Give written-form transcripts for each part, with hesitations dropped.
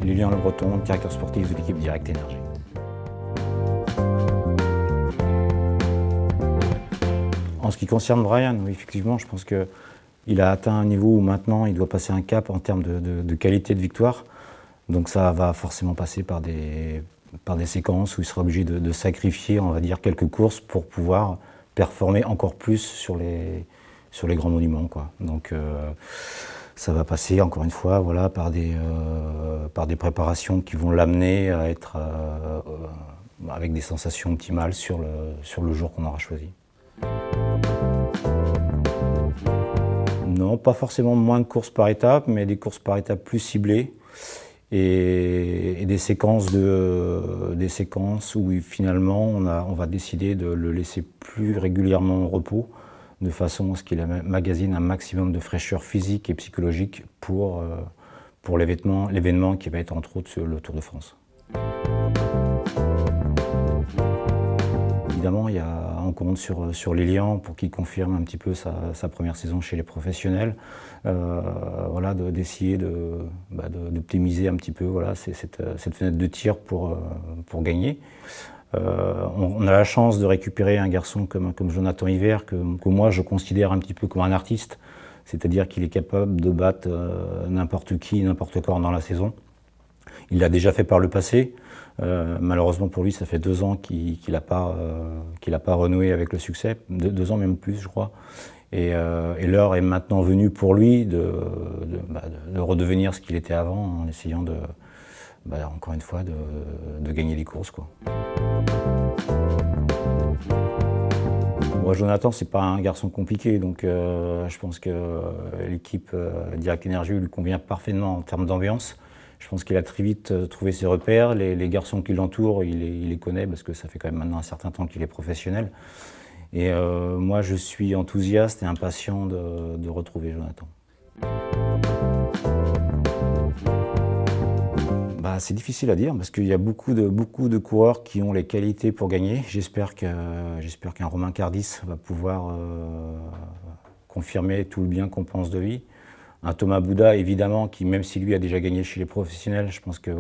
Lilian Le Breton, directeur sportif de l'équipe Direct Énergie. En ce qui concerne Brian, oui, effectivement, je pense qu'il a atteint un niveau où maintenant il doit passer un cap en termes de qualité de victoire. Donc ça va forcément passer par des séquences où il sera obligé de sacrifier, on va dire, quelques courses pour pouvoir performer encore plus sur les grands monuments, quoi. Donc ça va passer, encore une fois, voilà, par des préparations qui vont l'amener à être avec des sensations optimales sur le jour qu'on aura choisi. Non, pas forcément moins de courses par étape, mais des courses par étape plus ciblées et des séquences où finalement on va décider de le laisser plus régulièrement au repos, de façon à ce qu'il magasine un maximum de fraîcheur physique et psychologique pour l'événement qui va être entre autres le Tour de France. Évidemment, on compte sur Lilian pour qu'il confirme un petit peu sa première saison chez les professionnels. Voilà, d'essayer d'optimiser un petit peu, voilà, cette fenêtre de tir pour gagner. On a la chance de récupérer un garçon comme Jonathan Hiver, que moi je considère un petit peu comme un artiste, c'est-à-dire qu'il est capable de battre n'importe qui, n'importe quand dans la saison. Il l'a déjà fait par le passé. Malheureusement pour lui, ça fait 2 ans qu'il n'a pas renoué avec le succès, 2 ans même plus, je crois. Et l'heure est maintenant venue pour lui de redevenir ce qu'il était avant, en essayant encore une fois de gagner des courses, quoi. Moi, Jonathan, c'est pas un garçon compliqué, donc je pense que l'équipe Direct Énergie lui convient parfaitement en termes d'ambiance. Je pense qu'il a très vite trouvé ses repères. Les garçons qui l'entourent, il les connaît parce que ça fait quand même maintenant un certain temps qu'il est professionnel. Et moi, je suis enthousiaste et impatient de retrouver Jonathan. C'est difficile à dire parce qu'il y a beaucoup de coureurs qui ont les qualités pour gagner. J'espère qu'un Romain Cardis va pouvoir confirmer tout le bien qu'on pense de lui. Un Thomas Bouda, évidemment, qui, même si lui a déjà gagné chez les professionnels, je pense que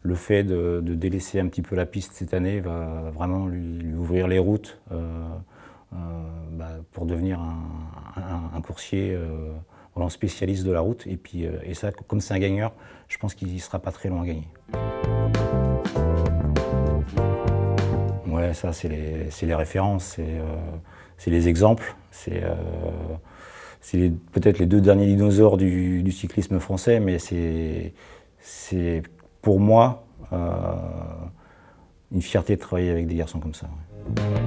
le fait de délaisser un petit peu la piste cette année va vraiment lui ouvrir les routes pour devenir un coursier vraiment spécialiste de la route. Et ça, comme c'est un gagneur, je pense qu'il ne sera pas très loin à gagner. Ouais, ça, c'est les références, c'est les exemples, c'est peut-être les 2 derniers dinosaures du cyclisme français, mais c'est pour moi une fierté de travailler avec des garçons comme ça. Ouais.